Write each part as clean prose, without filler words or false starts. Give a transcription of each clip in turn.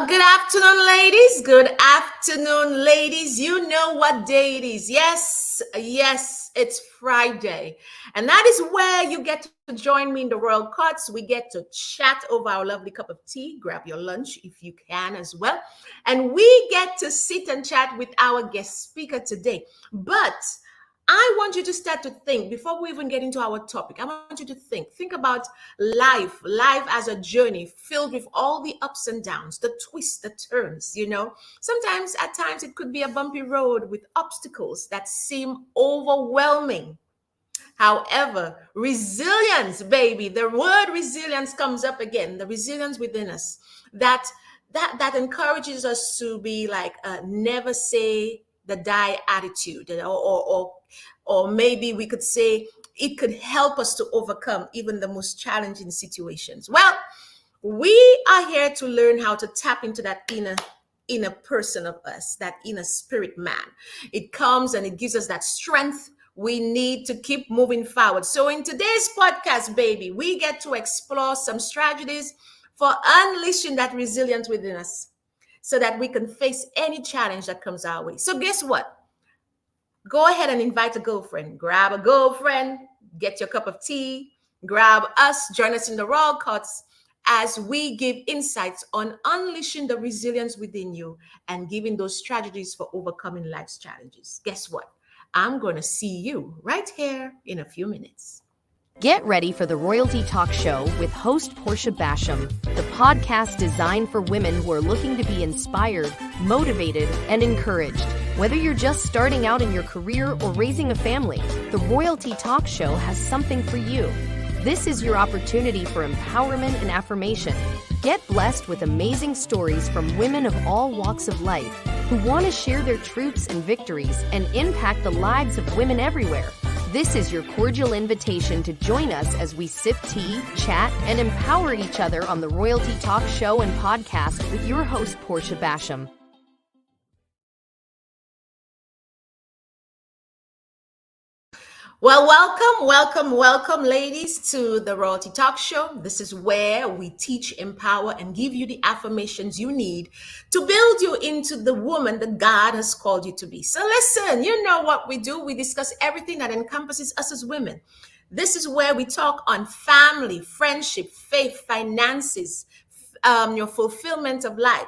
Good afternoon, ladies. Good afternoon, ladies. You know what day it is. Yes, it's Friday. And that is where you get to join me in the Royal Cuts. We get to chat over our lovely cup of tea. Grab your lunch if you can as well. And we get to sit and chat with our guest speaker today. But I want you to start to think before we even get into our topic. I want you to think about life as a journey filled with all the ups and downs, the twists, the turns. Sometimes at times it could be a bumpy road with obstacles that seem overwhelming. However, resilience, baby, the word resilience comes up again, the resilience within us that that encourages us to be like never say the die attitude, or maybe we could say it could help us to overcome even the most challenging situations. Well, we are here to learn how to tap into that inner person of us, that inner spirit man. It comes and it gives us that strength we need to keep moving forward. So in today's podcast, baby, we get to explore some strategies for unleashing that resilience within us so that we can face any challenge that comes our way. So guess what? Go ahead and invite a girlfriend. Grab a girlfriend, get your cup of tea, grab us, join us in the Royal Cuts as we give insights on unleashing the resilience within you and giving those strategies for overcoming life's challenges. Guess what? I'm going to see you right here in a few minutes. Get ready for the RoyalTEA Talk Show with host Portia Basham, the podcast designed for women who are looking to be inspired, motivated, and encouraged. Whether you're just starting out in your career or raising a family, the RoyalTEA Talk Show has something for you. This is your opportunity for empowerment and affirmation. Get blessed with amazing stories from women of all walks of life who want to share their truths and victories and impact the lives of women everywhere. This is your cordial invitation to join us as we sip tea, chat, and empower each other on the RoyalTEA Talk Show and podcast with your host, Portia Basham. Well, welcome, ladies, to the RoyalTEA Talk Show. This is where we teach, empower, and give you the affirmations you need to build you into the woman that God has called you to be. So listen, you know what we do. We discuss everything that encompasses us as women. This is where we talk on family, friendship, faith, finances, your fulfillment of life.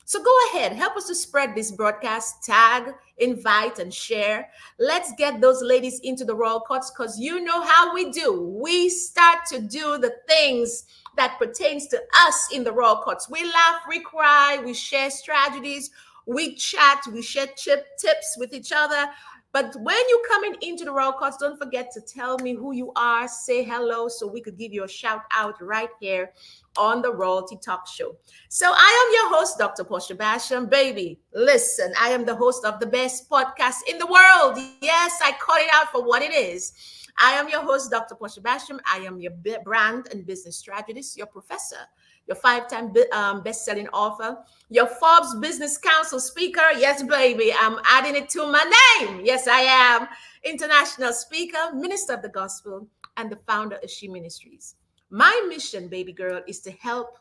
So go ahead, help us to spread this broadcast, tag, invite, and share. Let's get those ladies into the Royal Cuts because you know how we do. We start to do the things that pertains to us in the Royal Cuts. We laugh, we cry, we share strategies, we chat, we share tips with each other. But when you coming into the Royal Cuts, don't forget to tell me who you are, say hello so we could give you a shout out right here on the RoyalTEA Talk Show. So I am your host, Dr. Portia Basham. Baby, listen, I am the host of the best podcast in the world. Yes, I call it out for what it is. I am your host, Dr. Portia Basham. I am your brand and business strategist, your professor, your 5-time best-selling author, your Forbes Business Council speaker. Yes, baby, I'm adding it to my name. Yes, I am. International speaker, minister of the gospel, and the founder of She Ministries. My mission, baby girl, is to help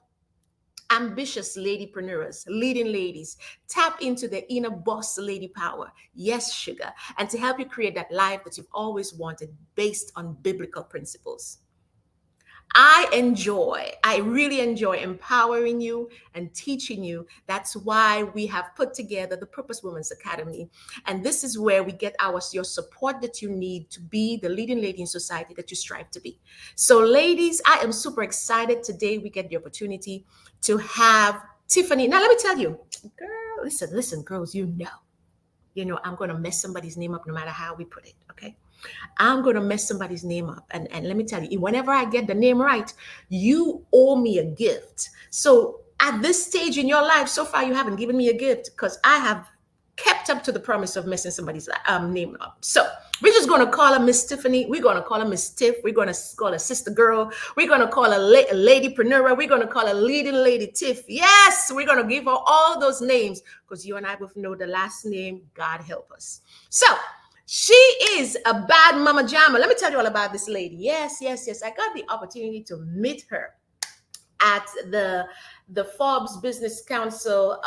ambitious ladypreneurs, leading ladies, tap into their inner boss lady power. Yes, sugar. And to help you create that life that you've always wanted based on biblical principles. I really enjoy empowering you and teaching you. That's why we have put together the Purpose Women's Academy. And this is where we get your support that you need to be the leading lady in society that you strive to be. So ladies, I am super excited. Today we get the opportunity to have Tiffani. Now let me tell you, girl, listen, girls, you know, I'm going to mess somebody's name up no matter how we put it. Okay. I'm going to mess somebody's name up. And let me tell you, whenever I get the name right, you owe me a gift. So at this stage in your life, so far, you haven't given me a gift because I have kept up to the promise of messing somebody's name up. So we're just going to call her Miss Tiffani. We're going to call her Miss Tiff. We're going to call her Sister Girl. We're going to call her Ladypreneur. We're going to call her Leading Lady Tiff. Yes, we're going to give her all those names because you and I both know the last name. God help us. So she is a bad mama jamma. Let me tell you all about this lady. Yes. I got the opportunity to meet her at the Forbes Business Council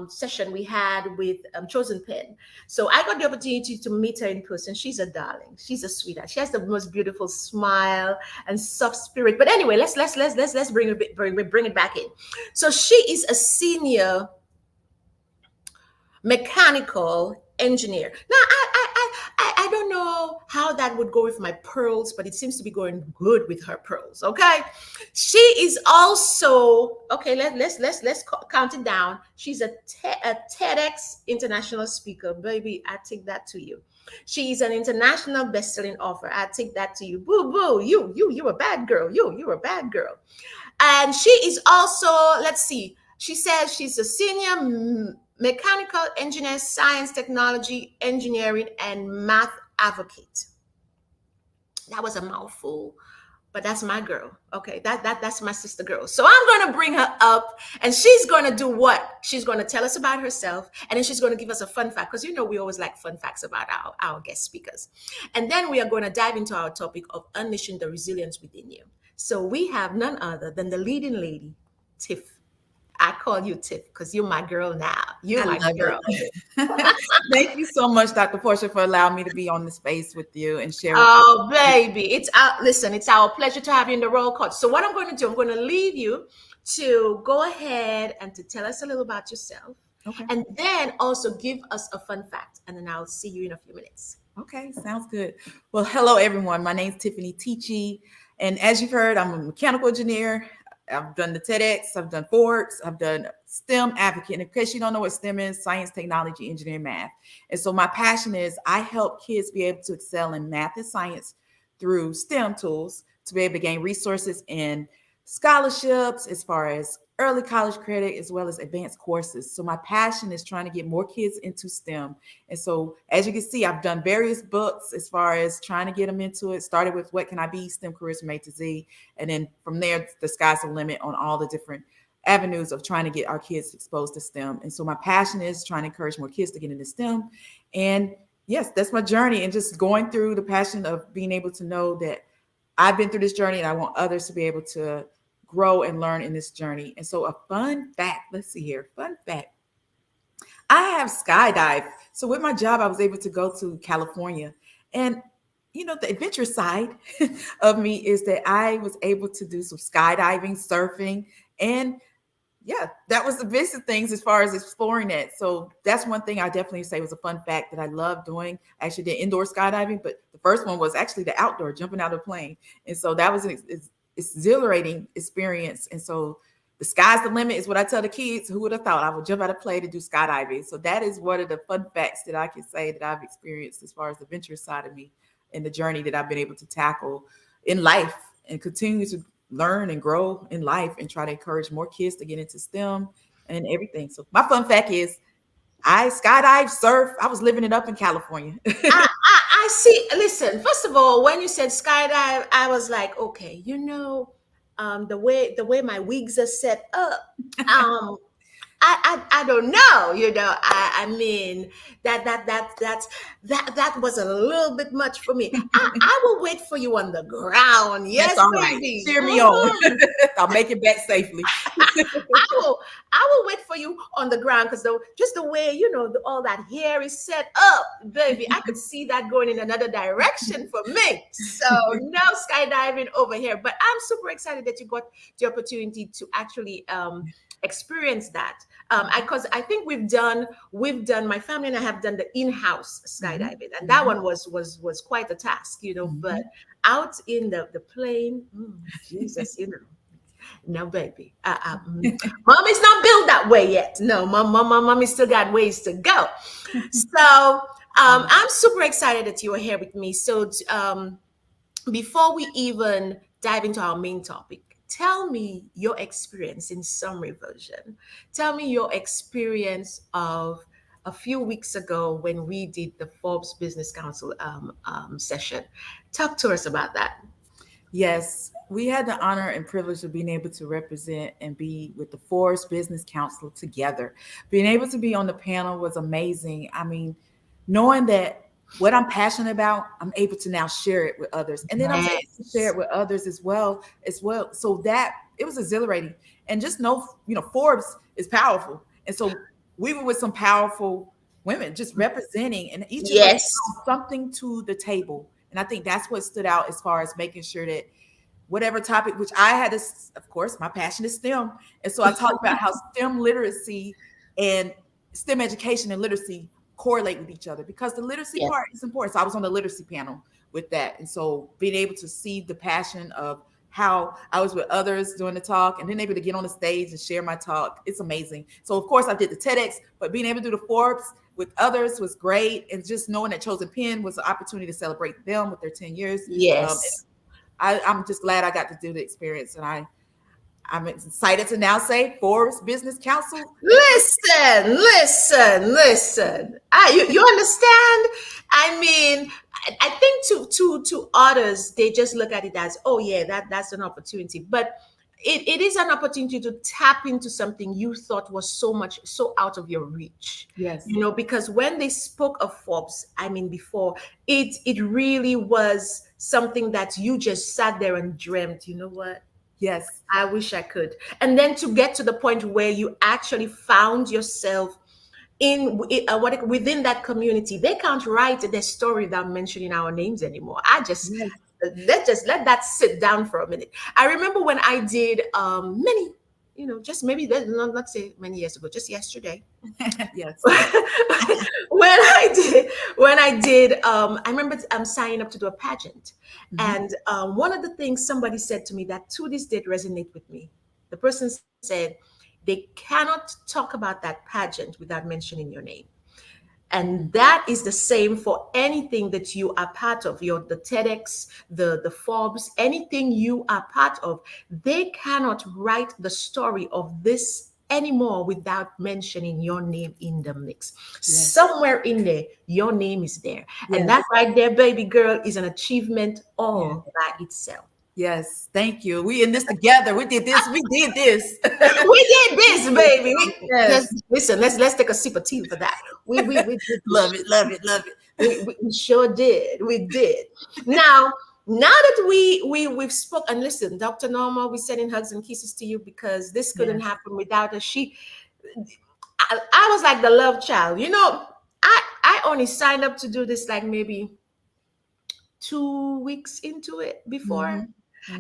session we had with Chosen Pen. So I got the opportunity to meet her in person. She's a darling. She's a sweetheart. She has the most beautiful smile and soft spirit. But anyway, let's bring it back in. So she is a senior mechanical engineer. Now, I don't know how that would go with my pearls, but it seems to be going good with her pearls. Okay, she is also okay. Let's count it down. She's a TEDx international speaker, baby. I take that to you. She is an international best-selling author. I take that to you. Boo boo, you a bad girl. You're a bad girl. And she is also, let's see, she says she's a senior mechanical engineer, science, technology, engineering, and math advocate. That was a mouthful, but that's my girl. Okay, that's my sister girl. So I'm gonna bring her up, and she's gonna do what? She's gonna tell us about herself, and then she's gonna give us a fun fact, because we always like fun facts about our guest speakers. And then we are gonna dive into our topic of unleashing the resilience within you. So we have none other than the leading lady, Tiff. I call you Tiff because you're my girl now. You're my girl. Thank you so much, Dr. Portia, for allowing me to be on the space with you and share. Oh, baby, it's our pleasure to have you in the roll call. So what I'm going to do, I'm going to leave you to go ahead and to tell us a little about yourself. Okay. And then also give us a fun fact, and then I'll see you in a few minutes. Okay, sounds good. Well, hello, everyone. My name is Tiffani Teachey, and as you've heard, I'm a mechanical engineer. I've done the TEDx, I've done Forts, I've done STEM advocate. And in case you don't know what STEM is, science, technology, engineering, math. And so my passion is I help kids be able to excel in math and science through STEM tools to be able to gain resources in scholarships as far as early college credit, as well as advanced courses. So my passion is trying to get more kids into STEM. And so as you can see, I've done various books as far as trying to get them into it. Started with What Can I Be? STEM Careers from A to Z. And then from there, the sky's the limit on all the different avenues of trying to get our kids exposed to STEM. And so my passion is trying to encourage more kids to get into STEM. And yes, that's my journey, and just going through the passion of being able to know that I've been through this journey and I want others to be able to grow and learn in this journey. And so a fun fact, let's see here, fun fact. I have skydived. So with my job, I was able to go to California. And, the adventure side of me is that I was able to do some skydiving, surfing, and yeah, that was the basic things as far as exploring that. So that's one thing I definitely say was a fun fact that I love doing. I actually did indoor skydiving, but the first one was actually the outdoor, jumping out of a plane. And so that was an exhilarating experience. And so the sky's the limit is what I tell the kids. Who would have thought I would jump out of plane to do skydiving? So that is one of the fun facts that I can say that I've experienced as far as the adventure side of me and the journey that I've been able to tackle in life and continue to learn and grow in life and try to encourage more kids to get into STEM and everything. So my fun fact is I skydive, surf. I was living it up in California. I see. Listen, first of all, when you said skydive, I was like, okay, the way my wigs are set up, I don't know, I mean that was a little bit much for me. I will wait for you on the ground. Yes, that's all right. baby. Cheer me on. I'll make it back safely. I will wait for you on the ground because just the way all that hair is set up, baby, I could see that going in another direction for me. So no skydiving over here, but I'm super excited that you got the opportunity to actually experience that because I think we've done my family and I have done the in-house skydiving, and that one was quite a task, but out in the plane, Jesus, no, baby, mommy's not built that way yet. No, mommy still got ways to go. So I'm super excited that you are here with me. So before we even dive into our main topic, tell me your experience in summary version. Tell me your experience of a few weeks ago when we did the Forbes Business Council session. Talk to us about that. Yes, we had the honor and privilege of being able to represent and be with the Forbes Business Council together. Being able to be on the panel was amazing. I mean, knowing that what I'm passionate about, I'm able to now share it with others. And then I'm able to share it with others as well. So that it was exhilarating. And just know, Forbes is powerful. And so we were with some powerful women just representing, and each of us Yes. brought something to the table. And I think that's what stood out as far as making sure that whatever topic, which I had this, of course, my passion is STEM. And so I talked about how STEM literacy and STEM education and literacy correlate with each other, because the literacy Yes. part is important. So I was on the literacy panel with that. And so being able to see the passion of how I was with others doing the talk, and then able to get on the stage and share my talk, it's amazing. So of course I did the TEDx, but being able to do the Forbes with others was great. And just knowing that Chosen Pen was an opportunity to celebrate them with their 10 years. Yes. I'm just glad I got to do the experience. And I'm excited to now say Forbes Business Council. Listen. You understand? I mean, I think to others, they just look at it as, oh yeah, that's an opportunity. But it is an opportunity to tap into something you thought was so out of your reach. Yes. Because when they spoke of Forbes, I mean, before, it really was something that you just sat there and dreamt, you know what? Yes. I wish I could. And then to get to the point where you actually found yourself within that community. They can't write their story without mentioning our names anymore. Yes. Let that sit down for a minute. I remember when I did many, just maybe not say many years ago, just yesterday. Yes. I remember I'm signing up to do a pageant. And one of the things somebody said to me that to this date resonate with me. The person said they cannot talk about that pageant without mentioning your name. And that is the same for anything that you are part of, the TEDx, the Forbes, anything you are part of. They cannot write the story of this anymore without mentioning your name in the mix. Yes. Somewhere in there, your name is there. Yes. And that right there, baby girl, is an achievement all by itself. Yes. Thank you. We in this together. We did this. We did this. We did this, baby. Yes. Listen, let's take a sip of tea for that. We did Love it. we sure did. We did. Now that we've spoken, and listen, Dr. Norma, we're sending hugs and kisses to you, because this couldn't happen without her. I was like the love child. I only signed up to do this like maybe 2 weeks into it before.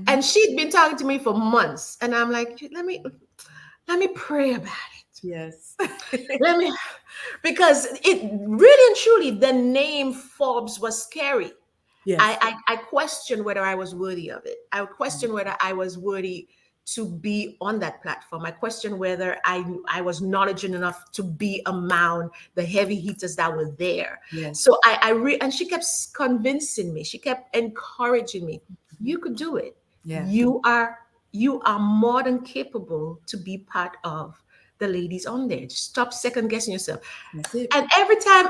And she'd been talking to me for months. And I'm like, let me pray about it. Yes. Because it really and truly, the name Forbes was scary. Yes. I questioned whether I was worthy of it. I questioned whether I was worthy to be on that platform. I questioned whether I was knowledgeable enough to be among the heavy hitters that were there. Yes. So and she kept convincing me. She kept encouraging me. You could do it. Yeah. You are more than capable to be part of the ladies on there. Just stop second guessing yourself. That's it. And every time,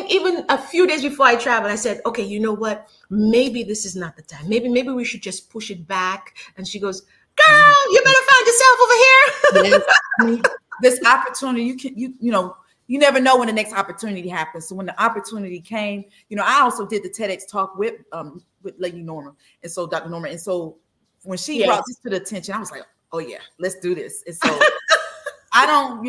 even a few days before I traveled, I said, okay, you know what? Maybe this is not the time. Maybe we should just push it back. And she goes, girl, you better find yourself over here. Yes. This opportunity, you never know when the next opportunity happens. So when the opportunity came, I also did the TEDx talk with Lady Norma, and so Dr. Norma, and so when she brought this to the attention, I was like, oh yeah, let's do this. And so I don't,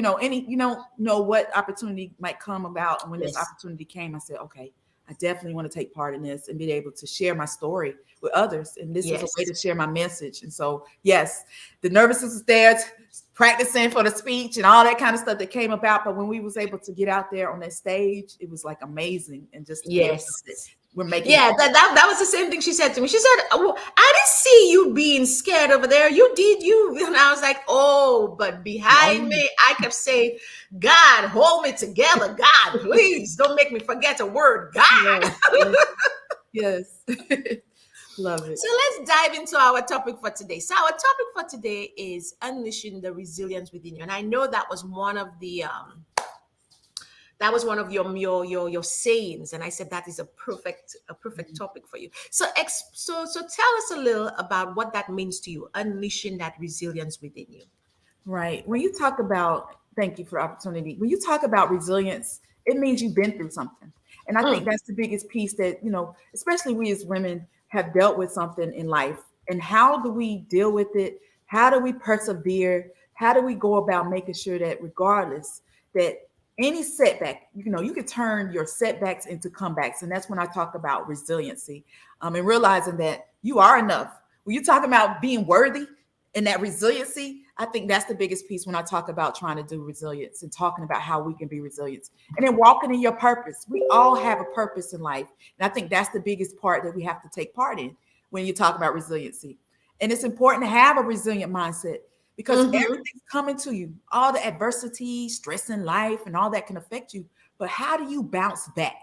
know what opportunity might come about. And when this opportunity came, I said, okay, I definitely want to take part in this and be able to share my story with others. And this was a way to share my message. And so, yes, the nervousness was there, practicing for the speech and all that kind of stuff that came about. But when we was able to get out there on that stage, it was like amazing. And just, we're making that was the same thing she said to me. She said, well, I didn't see you being scared over there. You did you. And I was like, oh, but behind me, I kept saying, God, hold me together. God, please don't make me forget a word. God. Yes. Love it. So let's dive into our topic for today. So our topic for today is unleashing the resilience within you. And I know that was one of the your sayings, and I said that is a perfect topic for you. So tell us a little about what that means to you, unleashing that resilience within you. Right. When you talk about, thank you for the opportunity. When you talk about resilience, it means you've been through something. And I think Mm. that's the biggest piece that, especially we as women have dealt with something in life. And how do we deal with it? How do we persevere? How do we go about making sure that regardless that any setback, you can turn your setbacks into comebacks. And that's when I talk about resiliency, and realizing that you are enough. When you talk about being worthy and that resiliency, I think that's the biggest piece when I talk about trying to do resilience and talking about how we can be resilient. And then walking in your purpose. We all have a purpose in life. And I think that's the biggest part that we have to take part in when you talk about resiliency. And it's important to have a resilient mindset because Mm-hmm. everything's coming to you. All the adversity, stress in life, and all that can affect you. But how do you bounce back?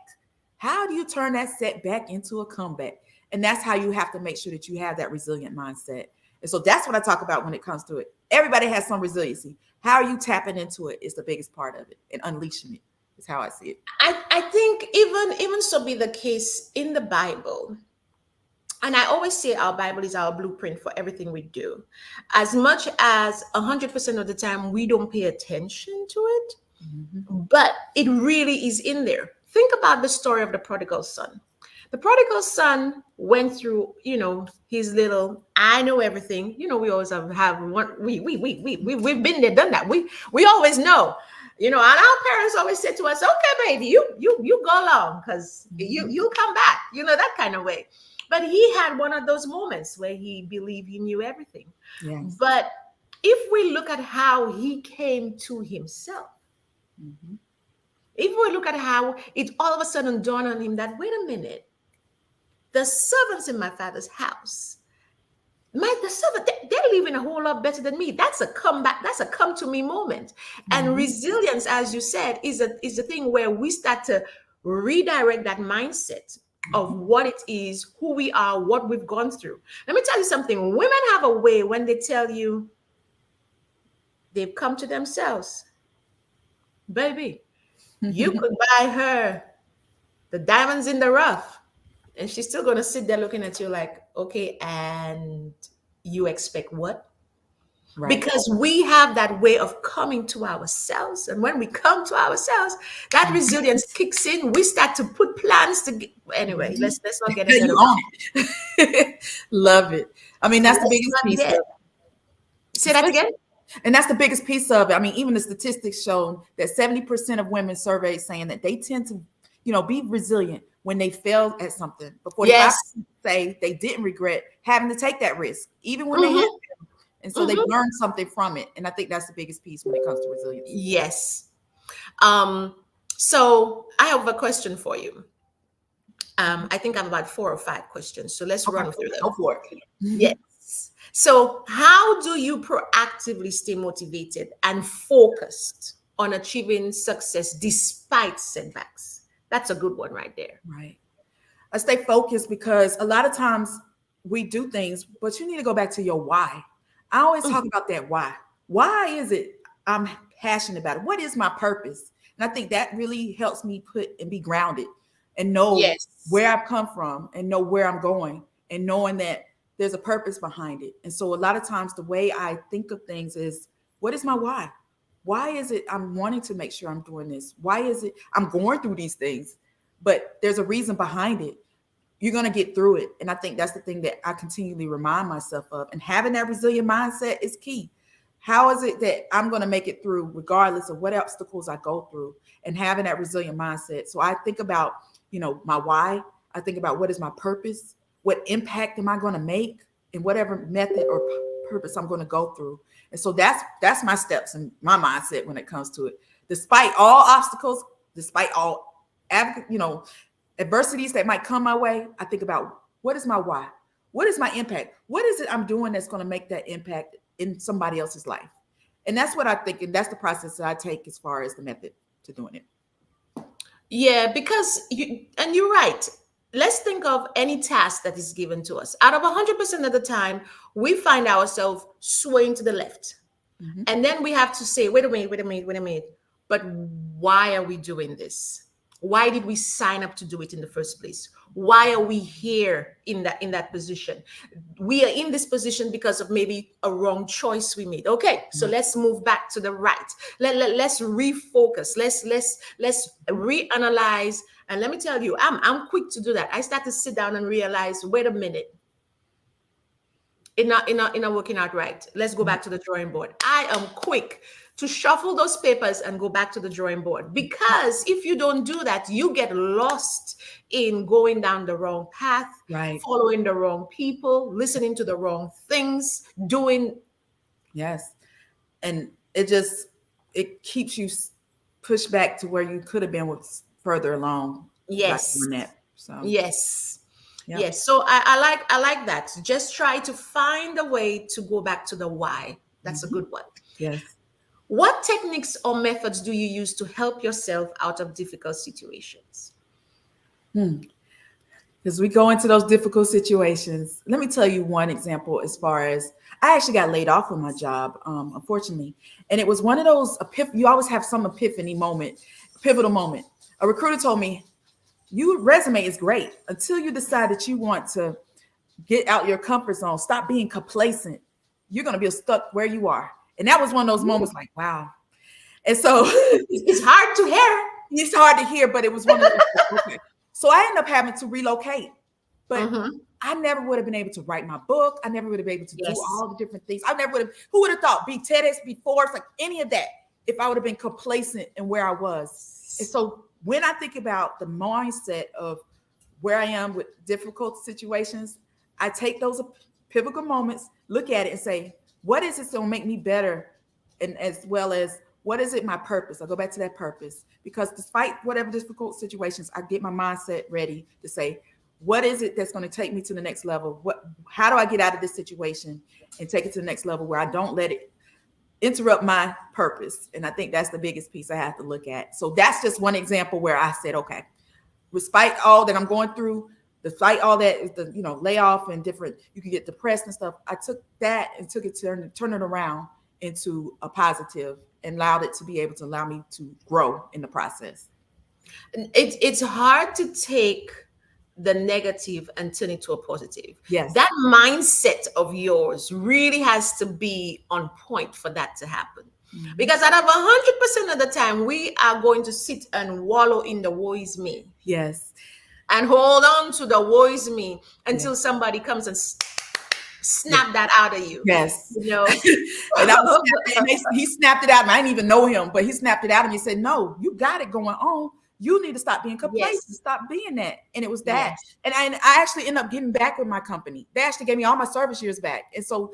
How do you turn that setback into a comeback? And that's how you have to make sure that you have that resilient mindset. And so that's what I talk about when it comes to it. Everybody has some resiliency. How are you tapping into it is the biggest part of it, and unleashing it is how I see it. I think even so be the case in the Bible. And I always say our Bible is our blueprint for everything we do. As much as 100% of the time we don't pay attention to it, Mm-hmm. but it really is in there. Think about the story of the prodigal son. The prodigal son went through, his little, I know everything. We always have one, we've been there, done that. We always know, and our parents always said to us, okay, baby, you go along because Mm-hmm. you come back, that kind of way. But he had one of those moments where he believed he knew everything. Yes. But if we look at how he came to himself, Mm-hmm. if we look at how it all of a sudden dawned on him that, wait a minute, the servants in my father's house, the servant, they're living a whole lot better than me. That's a comeback. That's a come to me moment. And Mm-hmm. resilience, as you said, is a thing where we start to redirect that mindset of what it is, who we are, what we've gone through. Let me tell you something. Women have a way when they tell you they've come to themselves. Baby, you could buy her the diamonds in the rough, and she's still gonna sit there looking at you like, okay, and you expect what? Right. Because we have that way of coming to ourselves. And when we come to ourselves, that Mm-hmm. resilience kicks in. We start to put plans to anyway, Mm-hmm. let's not get ahead You of own it. Love it. I mean, that's the let's biggest not piece of get it. say that Especially, again. and that's the biggest piece of it. I mean, even the statistics show that 70% of women surveyed saying that they tend to, be resilient when they fail at something. But 45% Yes. say they didn't regret having to take that risk, even when they had. Mm-hmm. And so they've Mm-hmm. learned something from it. And I think that's the biggest piece when it comes to resiliency. Yes. Um, so I have a question for you. Mhm. I think I have about 4 or 5 questions. So let's Okay, run through go them. for it. Yes. So, how do you proactively stay motivated and focused on achieving success despite setbacks? That's a good one right there. Right. I stay focused because a lot of times we do things, but you need to go back to your why. I always talk Mhm. about that why. Why is it I'm passionate about it? What is my purpose? And I think that really helps me put and be grounded and know Yes. where I've come from and know where I'm going and knowing that there's a purpose behind it. And so a lot of times the way I think of things is what is my why? Why is it I'm wanting to make sure I'm doing this? Why is it I'm going through these things? But there's a reason behind it. You're going to get through it. And I think that's the thing that I continually remind myself of. And having that resilient mindset is key. How is it that I'm going to make it through regardless of what obstacles I go through, and having that resilient mindset? So I think about, my why. I think about what is my purpose? What impact am I going to make in whatever method or purpose I'm going to go through? And so that's my steps and my mindset when it comes to it. Despite all obstacles, despite all, adversities that might come my way, I think about what is my why? What is my impact? What is it I'm doing that's going to make that impact in somebody else's life? And that's what I think. And that's the process that I take as far as the method to doing it. Yeah, because you're right. Let's think of any task that is given to us. Out of 100% of the time, we find ourselves swaying to the left. Mm-hmm. And then we have to say, wait a minute, wait a minute, wait a minute. But why are we doing this? Why did we sign up to do it in the first place? Why are we here in that position? We are in this position because of maybe a wrong choice we made. Okay, so let's move back to the right. Let's refocus. Let's reanalyze. And let me tell you, I'm quick to do that. I start to sit down and realize, wait a minute, in not working out right. Let's go back to the drawing board. I am quick to shuffle those papers and go back to the drawing board, because if you don't do that, you get lost in going down the wrong path, Right. following the wrong people, listening to the wrong things, doing. Yes. And it keeps you pushed back to where you could have been with further along. Yes. Doing that. So Yes. yeah. Yes. So I like that. Just try to find a way to go back to the why. That's a good one. Yes. What techniques or methods do you use to help yourself out of difficult situations? As we go into those difficult situations, let me tell you one example. As far as I actually got laid off from my job, unfortunately, and it was one of those you always have some epiphany moment, pivotal moment. A recruiter told me, "Your resume is great until you decide that you want to get out your comfort zone. Stop being complacent. You're going to be stuck where you are." And that was one of those moments like, wow. And so it's hard to hear. It's hard to hear, but it was one of those. Okay. So I ended up having to relocate, but I never would have been able to write my book. I never would have been able to do all the different things. I never would have, who would have thought, be TEDx, be Forbes, like any of that, if I would have been complacent in where I was. And so when I think about the mindset of where I am with difficult situations, I take those pivotal moments, look at it and say, what is it that's going to make me better? And as well as, what is it, my purpose? I'll go back to that purpose, because despite whatever difficult situations, I get my mindset ready to say, what is it that's going to take me to the next level? How do I get out of this situation and take it to the next level where I don't let it interrupt my purpose? And I think that's the biggest piece I have to look at. So that's just one example where I said, okay, despite all that I'm going through, despite all that, the layoff and different, you can get depressed and stuff. I took that and took it to turn it around into a positive and allowed it to be able to allow me to grow in the process. It's hard to take the negative and turn it to a positive. Yes. That mindset of yours really has to be on point for that to happen. Because out of 100% of the time, we are going to sit and wallow in the woe is me. Yes. And hold on to the woe is me until somebody comes and snap that out of you. Yes. You know? And he snapped it out, and I didn't even know him, but he snapped it out and he said, no, you got it going on. You need to stop being complacent. Stop being that. And it was that. And I actually ended up getting back with my company. They actually gave me all my service years back. And so,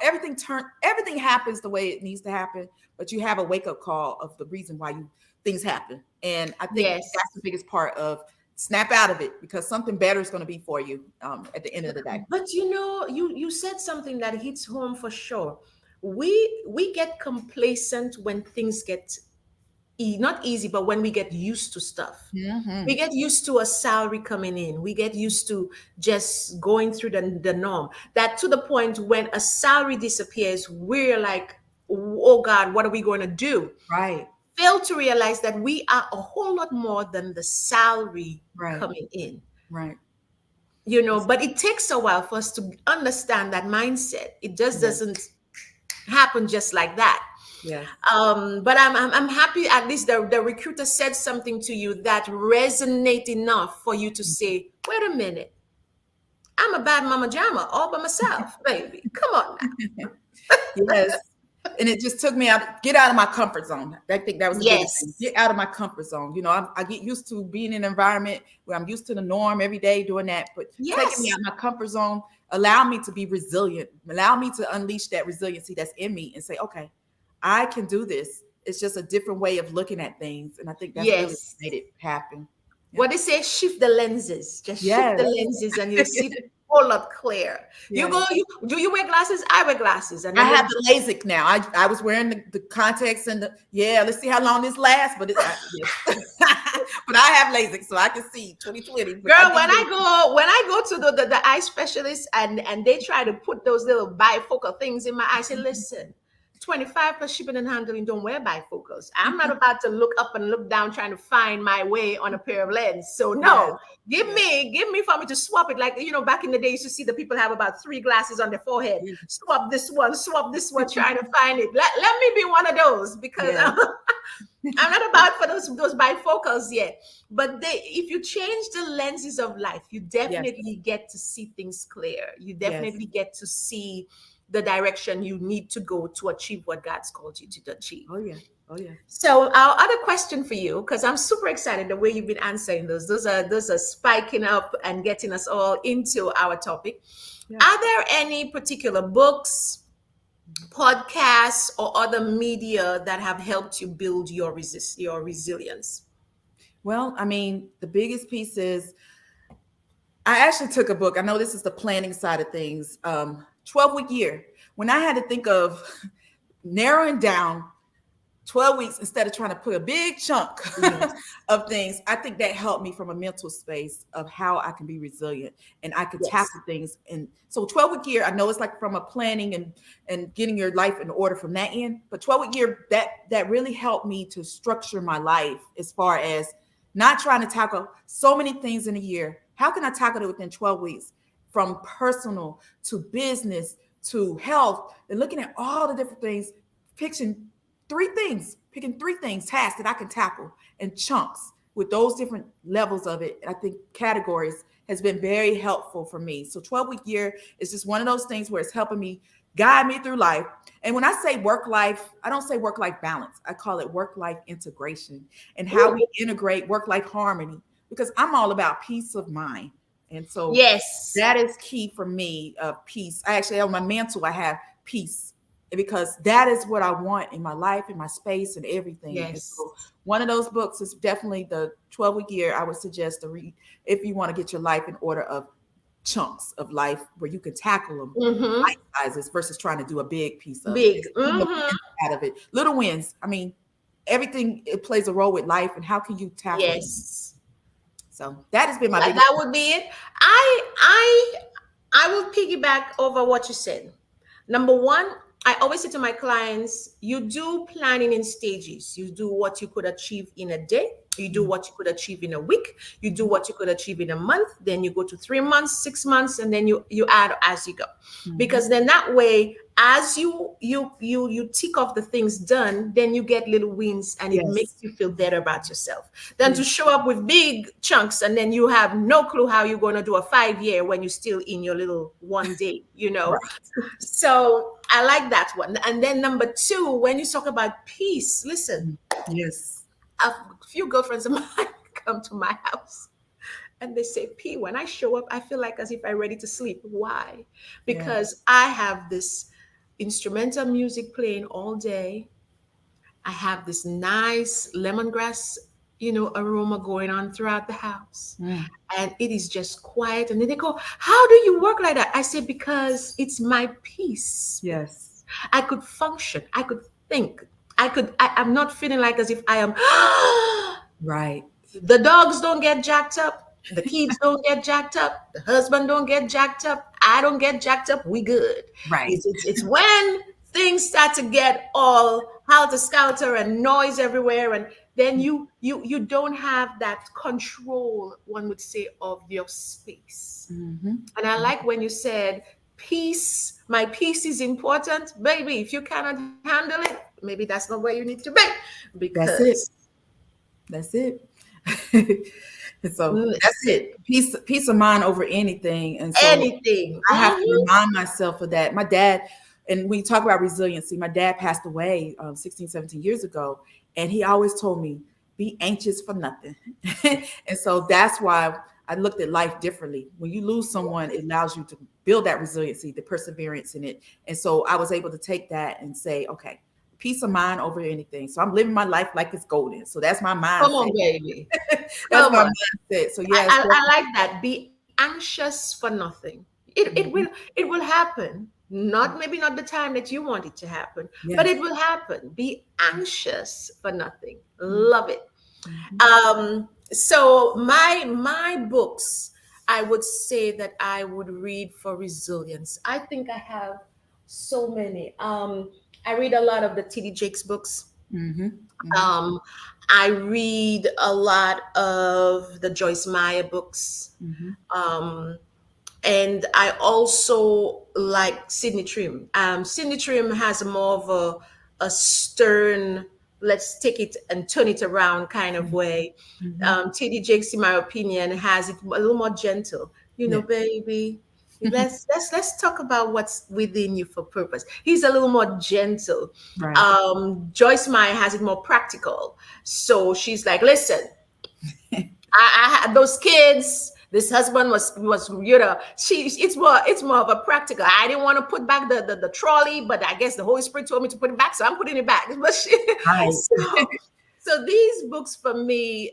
everything happens the way it needs to happen, but you have a wake-up call of the reason why things happen. And I think that's the biggest part of snap out of it, because something better is going to be for you at the end of the day. But you said something that hits home for sure. We get complacent when things get not easy, but when we get used to stuff. We get used to a salary coming in. We get used to just going through the norm. That to the point when a salary disappears, we're like, oh God, what are we going to do? Right. Fail to realize that we are a whole lot more than the salary coming in. Right. But it takes a while for us to understand that mindset. It just doesn't happen just like that. Yeah. But I'm happy at least the recruiter said something to you that resonate enough for you to say, wait a minute, I'm a bad mama jamma all by myself, baby. Come on now. Yes. And it just took me get out of my comfort zone. I think that was the biggest thing. Get out of my comfort zone. I get used to being in an environment where I'm used to the norm every day doing that. But taking me out of my comfort zone, allow me to be resilient, allow me to unleash that resiliency that's in me and say, okay, I can do this. It's just a different way of looking at things. And I think that's really made it happen. What they say, shift the lenses. Just shift the lenses and you'll see the whole lot clear. Do you wear glasses? I wear glasses. And I have the LASIK now. I was wearing the contacts and let's see how long this lasts. But but I have LASIK, so I can see 2020. Girl, when I go to the eye specialist and they try to put those little bifocal things in my eyes, I say, listen, 25 plus shipping and handling, don't wear bifocals. I'm not about to look up and look down trying to find my way on a pair of lens. So Yes. no, give me for me to swap it. Like, back in the day, you used to see the people have about 3 glasses on their forehead. Yes. Swap this one, trying to find it. Let me be one of those, because Yes. I'm not about for those bifocals yet. But if you change the lenses of life, you Yes. definitely get to see things clear. You Yes. definitely get to see the direction you need to go to achieve what God's called you to achieve. Oh yeah. Oh yeah. So our other question for you, because I'm super excited the way you've been answering those. Those are spiking up and getting us all into our topic. Yeah. Are there any particular books, podcasts, or other media that have helped you build your resilience? Well, I mean, the biggest piece is I actually took a book. I know this is the planning side of things. 12-week year. When I had to think of narrowing down 12 weeks instead of trying to put a big chunk Yes. of things, I think that helped me from a mental space of how I can be resilient and I could Yes. tackle things. And so 12-week year, I know it's like from a planning and getting your life in order from that end, but 12-week year, that really helped me to structure my life as far as not trying to tackle so many things in a year. How can I tackle it within 12 weeks? From personal to business to health, and looking at all the different things, picking three things, tasks that I can tackle in chunks with those different levels of it. I think categories has been very helpful for me. So 12-week year is just one of those things where it's helping me guide me through life. And when I say work life, I don't say work life balance. I call it work life integration and how we integrate work life harmony, because I'm all about peace of mind. And so Yes. that is key for me, peace. I actually, on my mantle, I have peace, because that is what I want in my life, in my space, and everything. And Yes. so one of those books is definitely the 12-week year. I would suggest to read if you want to get your life in order of chunks of life where you can tackle them, Mm-hmm. bite sizes versus trying to do a big piece of Big. it. Seeing the Mm-hmm. wins out of it. Little wins. I mean, everything, it plays a role with life, and how can you tackle it? Yes. So that has been my biggest. That would be it. I will piggyback over what you said. Number one, I always say to my clients, you do planning in stages. You do what you could achieve in a day. You do what you could achieve in a week. You do what you could achieve in a month. Then you go to 3 months, 6 months, and then you add as you go. Because then that way, as you tick off the things done, then you get little wins, and it Yes. makes you feel better about yourself than to show up with big chunks and then you have no clue how you're going to do a 5 year when you're still in your little one day. Right. So I like that one. And then number two, when you talk about peace, listen, Yes. a few girlfriends of mine come to my house and they say, P, when I show up, I feel like as if I'm ready to sleep. Why? Because I have this instrumental music playing all day. I have this nice lemongrass, aroma going on throughout the house. And it is just quiet. And then they go, how do you work like that? I say, because it's my peace. Yes. I could function. I could think. I'm not feeling like as if I am. Right. The dogs don't get jacked up. The kids don't get jacked up. The husband don't get jacked up. I don't get jacked up. We good. Right. It's when things start to get all helter-skelter and noise everywhere, and then you don't have that control, one would say, of your space. And I like when you said peace. My peace is important, baby. If you cannot handle it, maybe that's not where you need to be. Because That's it. So that's it. Peace of mind over anything. And so anything. I have to remind myself of that. My dad, and when you talk about resiliency, my dad passed away 16, 17 years ago. And he always told me, be anxious for nothing. And so that's why I looked at life differently. When you lose someone, it allows you to build that resiliency, the perseverance in it. And so I was able to take that and say, okay, peace of mind over anything. So I'm living my life like it's golden. So that's my mindset. Come on, baby. That's my mindset. So yes, I like that. Be anxious for nothing. It will happen. Maybe not the time that you want it to happen, but it will happen. Be anxious for nothing. Love it. So my books, I would say that I would read for resilience. I think I have so many. I read a lot of the TD Jakes books. Mm-hmm. Mm-hmm. Um, I read a lot of the Joyce Meyer books. Mm-hmm. Um, and I also like Sydney Trim. Sydney Trim has more of a stern, let's take it and turn it around kind of way. Mm-hmm. TD Jakes, in my opinion, has it a little more gentle. You know, Yeah. baby, let's talk about what's within you for purpose. He's a little more gentle. Right. Joyce Meyer has it more practical. So she's like, listen, I had those kids. This husband was she it's more of a practical. I didn't want to put back the trolley, but I guess the Holy Spirit told me to put it back, so I'm putting it back. But Right. so these books for me,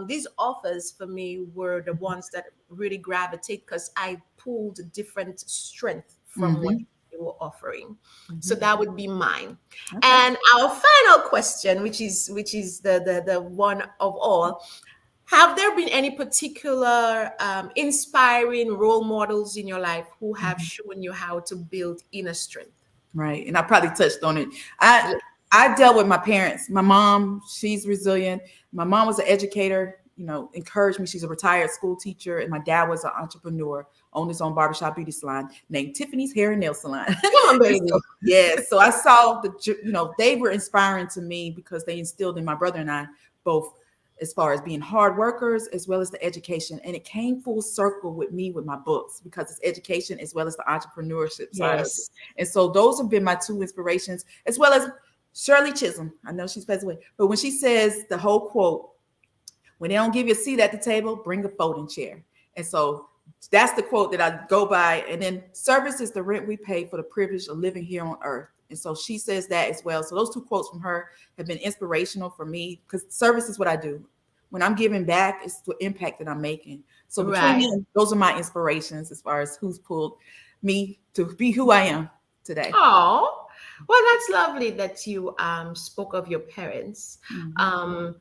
these authors for me were the ones that really gravitate because I pulled different strength from what Mm-hmm. they were offering. So Mm-hmm. that would be mine. Okay. And our final question, which is the one of all, have there been any particular inspiring role models in your life who have Mhm. shown you how to build inner strength? Right. And I probably touched on it. I dealt with my parents. My mom, she's resilient. My mom was an educator, encouraged me. She's a retired school teacher. And my dad was an entrepreneur, owned his own barbershop beauty salon named Tiffany's Hair and Nail Salon. Come on, And baby. so, yeah. So I saw they were inspiring to me because they instilled in my brother and I both as far as being hard workers as well as the education. And it came full circle with me with my books because it's education as well as the entrepreneurship side of it. Yes. And so those have been my two inspirations, as well as Shirley Chisholm. I know she's passed away, but when she says the whole quote, when they don't give you a seat at the table, bring a folding chair. And so that's the quote that I go by. And then service is the rent we pay for the privilege of living here on earth. And so she says that as well. So those two quotes from her have been inspirational for me because service is what I do. When I'm giving back, it's the impact that I'm making. So between Right. them, those are my inspirations as far as who's pulled me to be who I am today. Oh, well, that's lovely that you spoke of your parents. Mhm. Um,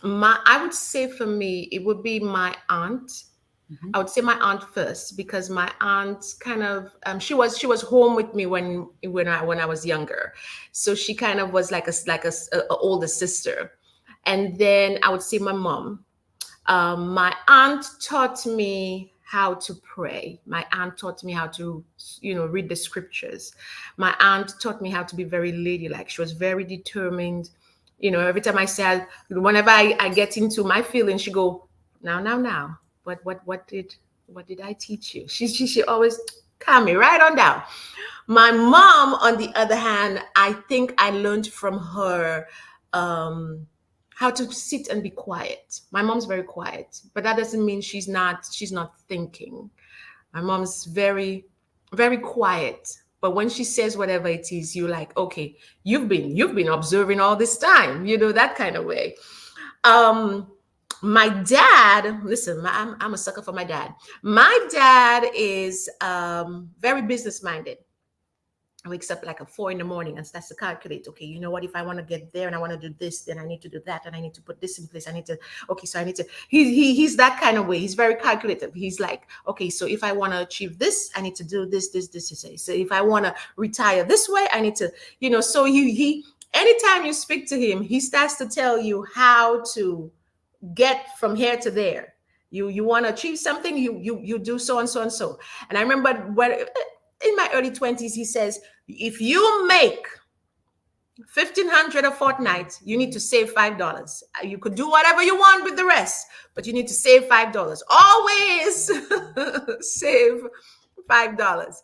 I would say for me, it would be my aunt. Mhm. I would say my aunt first because my aunt kind of she was home with me when I was younger, so she kind of was like a older sister, and then I would say my mom. My aunt taught me how to pray. My aunt taught me how to, read the scriptures. My aunt taught me how to be very ladylike. She was very determined. Every time whenever I get into my feelings, she go, now. What did I teach you? She always calm me right on down. My mom, on the other hand, I think I learned from her um, how to sit and be quiet. My mom's very quiet, but that doesn't mean she's not thinking. My mom's very, very quiet. But when she says whatever it is, you're like, okay, you've been observing all this time, that kind of way. Um, my dad, listen, I'm a sucker for my dad. My dad is very business minded. Wakes up like at 4 in the morning and starts to calculate. Okay, you know what? If I want to get there and I want to do this, then I need to do that, and I need to put this in place. I need to. Okay, so I need to. He's that kind of way. He's very calculative. He's like, okay, so if I want to achieve this, I need to do this. So if I want to retire this way, I need to. So he. Anytime you speak to him, he starts to tell you how to get from here to there. You want to achieve something, you do so and so and so. And I remember when in my early 20s, he says, if you make 1,500 a fortnight, you need to save $5. You could do whatever you want with the rest, but you need to save $5. Always save $5.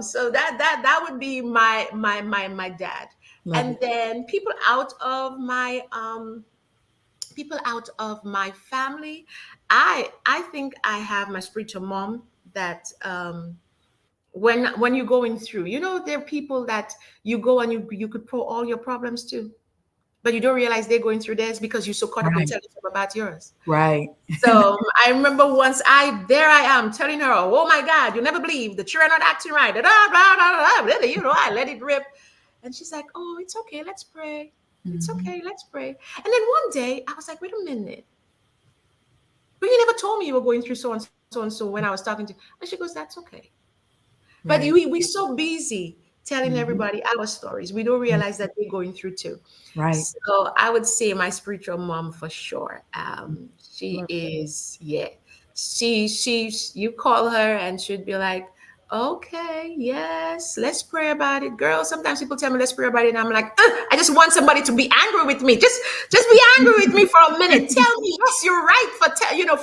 So that would be my dad. Love And it. then people out of my family, I think I have my spiritual mom that when you're going through, there are people that you go and you could pour all your problems to, but you don't realize they're going through theirs because you're so caught up in Right. telling them about yours. Right. So I remember once there I am telling her, oh my God, you'll never believe that you're not acting right. Da, da, da, da, da, really, I let it rip. And she's like, oh, it's okay, let's pray. It's Mhm. okay, let's pray. And then one day I was like, wait a minute. But you never told me you were going through so and so when I was talking to you. And she goes, that's okay. But Right. we're so busy telling Mhm. everybody our stories. We don't Mm. realize that we're going through too. Right. So I would say my spiritual mom for sure. Mm. She Love that. is, yeah. You call her and she'd be like, okay, yes, let's pray about it, girl. Sometimes people tell me let's pray about it, and I'm like, I just want somebody to be angry with me. Just be angry with me for a minute. Tell me, yes, you're right for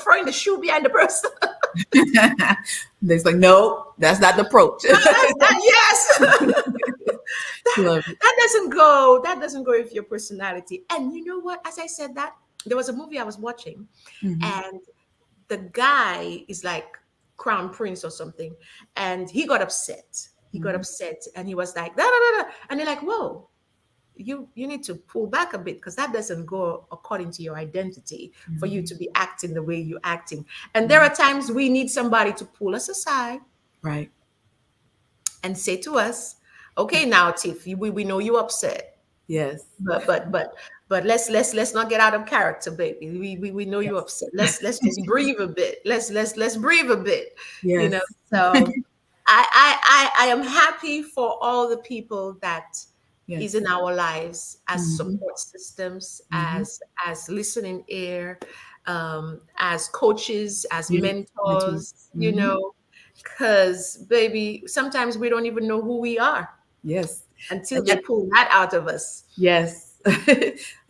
throwing the shoe behind the person. It's like, no, that's not the approach. No, that's that. Yes. Love it. That doesn't go with your personality. And you know what? As I said that, there was a movie I was watching, Mhm. and the guy is like crown prince or something, and he got upset. He got Mhm. upset, and he was like, da, da, da, da. And they're like, whoa, you need to pull back a bit because that doesn't go according to your identity for you Mhm. to be acting the way you're acting. And there Mhm. are times we need somebody to pull us aside Right. and say to us, okay, now Tiff, we know you upset, Yes. but let's not get out of character, baby. We know you Yes. upset. Let's just breathe a bit. Let's breathe a bit, you know. Yes. So I am happy for all the people that is Yes. in our lives as Mhm. support systems, Mhm. as listening ear, as coaches, as Yes. Mentors. mentors, Mhm. because baby, sometimes we don't even know who we are Yes. until And they pull that out of us. yes.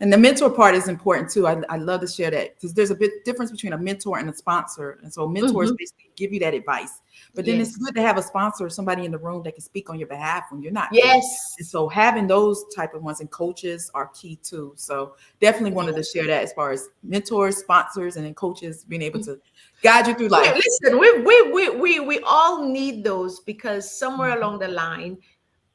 And the mentor part is important too. I love to share that because there's a bit difference between a mentor and a sponsor. And so mentors Hmm. basically give you that advice. But then it's Yes. good to have a sponsor, somebody in the room that can speak on your behalf when you're not there. And Yes. so having those type of ones and coaches are key too. So definitely wanted to share that as far as mentors, sponsors, and then coaches being able to guide you through life. Listen, we all need those because somewhere Mhm. along the line,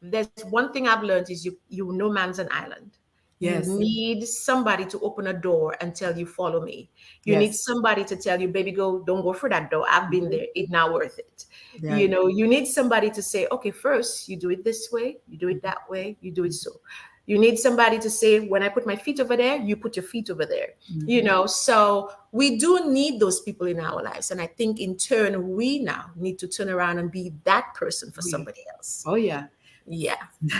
there's one thing I've learned is you no man's an island. You Yes. need somebody to open a door and tell you, follow me. You need Yes. somebody to tell you, baby, go, don't go for that door. I've been Mhm. there. It's not worth it. Right. You need somebody to say, okay, first you do it this way, you do it that way, you do it so. You need somebody to say, when I put my feet over there, you put your feet over there. Mhm. So we do need those people in our lives. And I think in turn, we now need to turn around and be that person for Oh yeah. somebody else. Oh yeah. Yeah.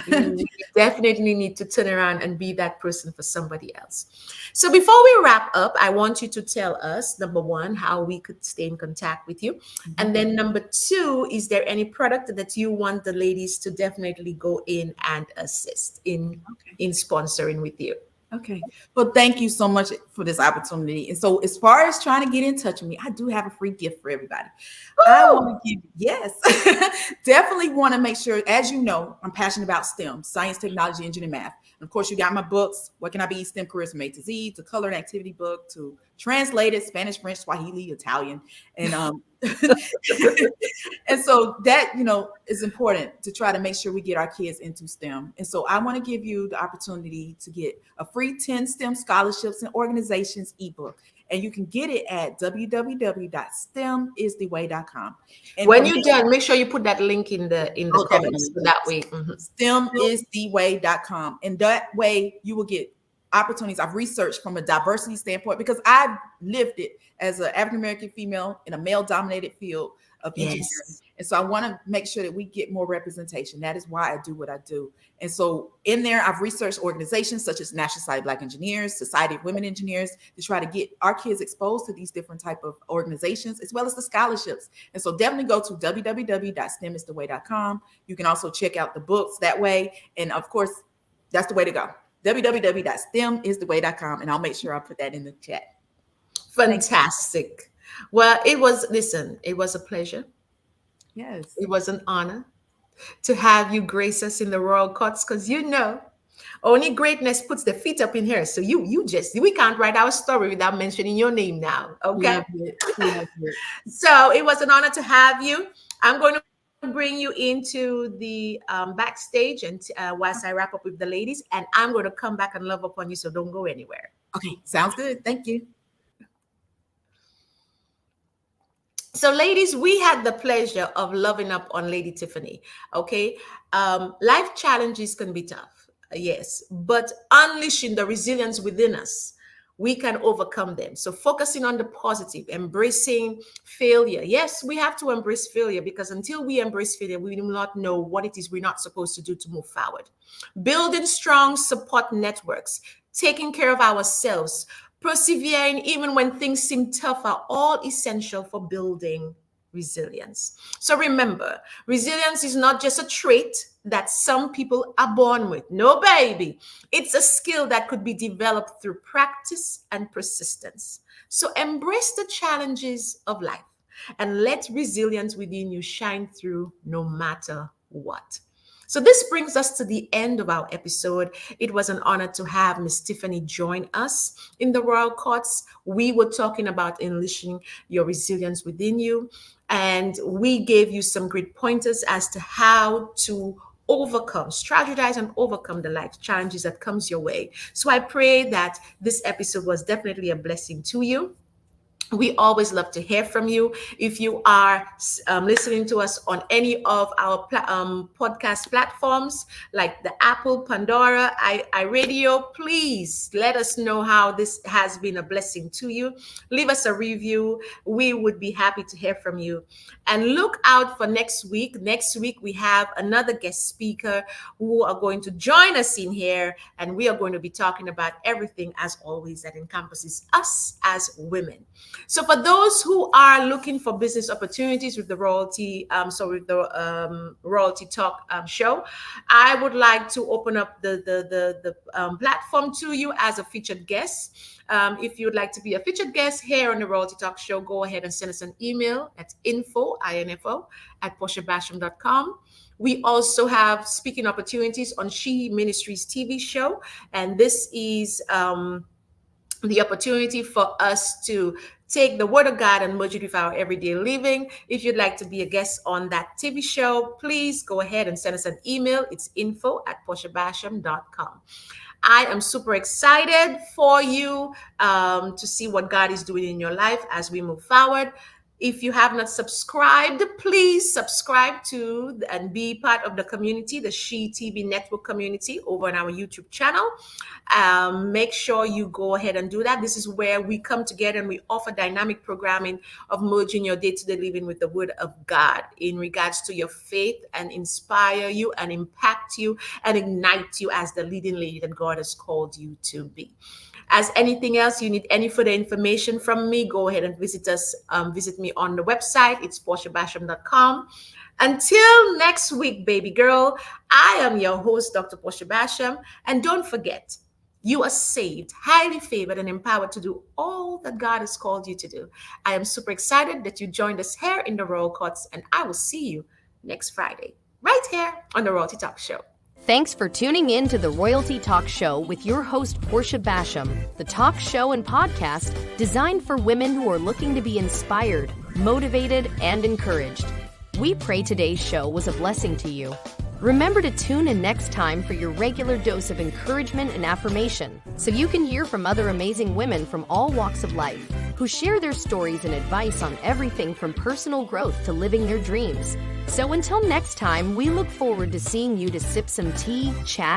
We definitely need to turn around and be that person for somebody else. So before we wrap up, I want you to tell us, number one, how we could stay in contact with you. Mhm. And then number two, is there any product that you want the ladies to definitely go in and assist Okay. in sponsoring with you? Okay. Well, thank you so much for this opportunity. And so, as far as trying to get in touch with me, I do have a free gift for everybody. I want Woo! to give, yes, definitely want to make sure, as you know, I'm passionate about STEM, science, technology, engineering, math. And of course, you got my books, What Can I Be? STEM Careers from A to Z, to color and activity book, to translated Spanish, French, Swahili, Italian. And and so that is important to try to make sure we get our kids into STEM. And so I want to give you the opportunity to get a free 10 STEM scholarships and organizations ebook, and you can get it at www.stemistheway.com. And When from you're there, done, make sure you put that link in the oh, comments definitely, so that way. Mhm. STEMistheway.com, and that way you will get opportunities. I've researched from a diversity standpoint because I've lived it as an African American female in a male dominated field of engineering. Yes. And so I want to make sure that we get more representation. That is why I do what I do. And so in there, I've researched organizations such as National Society of Black Engineers, Society of Women Engineers, to try to get our kids exposed to these different type of organizations, as well as the scholarships. And so definitely go to www.stemistheway.com. You can also check out the books that way. And of course, that's the way to go. www.stemistheway.com. And I'll make sure I put that in the chat. Thank you. Fantastic. Well, it was a pleasure. Yes. It was an honor to have you grace us in the royal courts because only greatness puts the feet up in here. So we can't write our story without mentioning your name now. Okay. Love it. Love it. So it was an honor to have you. I'm going to bring you into the backstage and whilst I wrap up with the ladies, and I'm going to come back and love upon you. So don't go anywhere. Okay. Sounds good. Thank you. So ladies, we had the pleasure of loving up on Lady Tiffani. Okay. Life challenges can be tough, yes, but unleashing the resilience within us we can overcome them. So focusing on the positive, embracing failure. Yes, we have to embrace failure, because until we embrace failure, we do not know what it is we're not supposed to do to move forward. Building strong support networks, taking care of ourselves, persevering even when things seem tough are all essential for building resilience. So remember, resilience is not just a trait that some people are born with. No, baby. It's a skill that could be developed through practice and persistence. So embrace the challenges of life and let resilience within you shine through no matter what. So this brings us to the end of our episode. It was an honor to have Miss Tiffani join us in the Royal Courts. We were talking about unleashing your resilience within you, and we gave you some great pointers as to how to overcome, strategize and overcome the life challenges that comes your way. So I pray that this episode was definitely a blessing to you. We always love to hear from you. If you are listening to us on any of our podcast platforms like the Apple, Pandora, iRadio, please let us know how this has been a blessing to you. Leave us a review. We would be happy to hear from you. And look out for next week. Next week, we have another guest speaker who are going to join us in here. And we are going to be talking about everything, as always, that encompasses us as women. So for those who are looking for business opportunities with the RoyalTEA Talk show, I would like to open up the platform to you as a featured guest. If you'd like to be a featured guest here on the RoyalTEA Talk show, go ahead and send us an email at info at portiabasham.com. We also have speaking opportunities on She Ministries TV show, and this is the opportunity for us to take the word of God and merge it with our everyday living. If you'd like to be a guest on that TV show, please go ahead and send us an email. It's info at portiabasham.com. I am super excited for you to see what God is doing in your life as we move forward. If you have not subscribed, please subscribe to and be part of the community, the She TV Network community over on our YouTube channel. Make sure you go ahead and do that. This is where we come together and we offer dynamic programming of merging your day-to-day living with the Word of God in regards to your faith, and inspire you and impact you and ignite you as the leading lady that God has called you to be. As anything else, you need any further information from me, go ahead and visit us. Visit me on the website. It's portiabasham.com. Until next week, baby girl, I am your host, Dr. Portia Basham. And don't forget, you are saved, highly favored, and empowered to do all that God has called you to do. I am super excited that you joined us here in the Royal Courts, and I will see you next Friday, right here on the RoyalTEA Talk Show. Thanks for tuning in to the RoyalTEA Talk Show with your host, Portia Basham, the talk show and podcast designed for women who are looking to be inspired, motivated, and encouraged. We pray today's show was a blessing to you. Remember to tune in next time for your regular dose of encouragement and affirmation, so you can hear from other amazing women from all walks of life who share their stories and advice on everything from personal growth to living their dreams. So until next time, we look forward to seeing you to sip some tea, chat,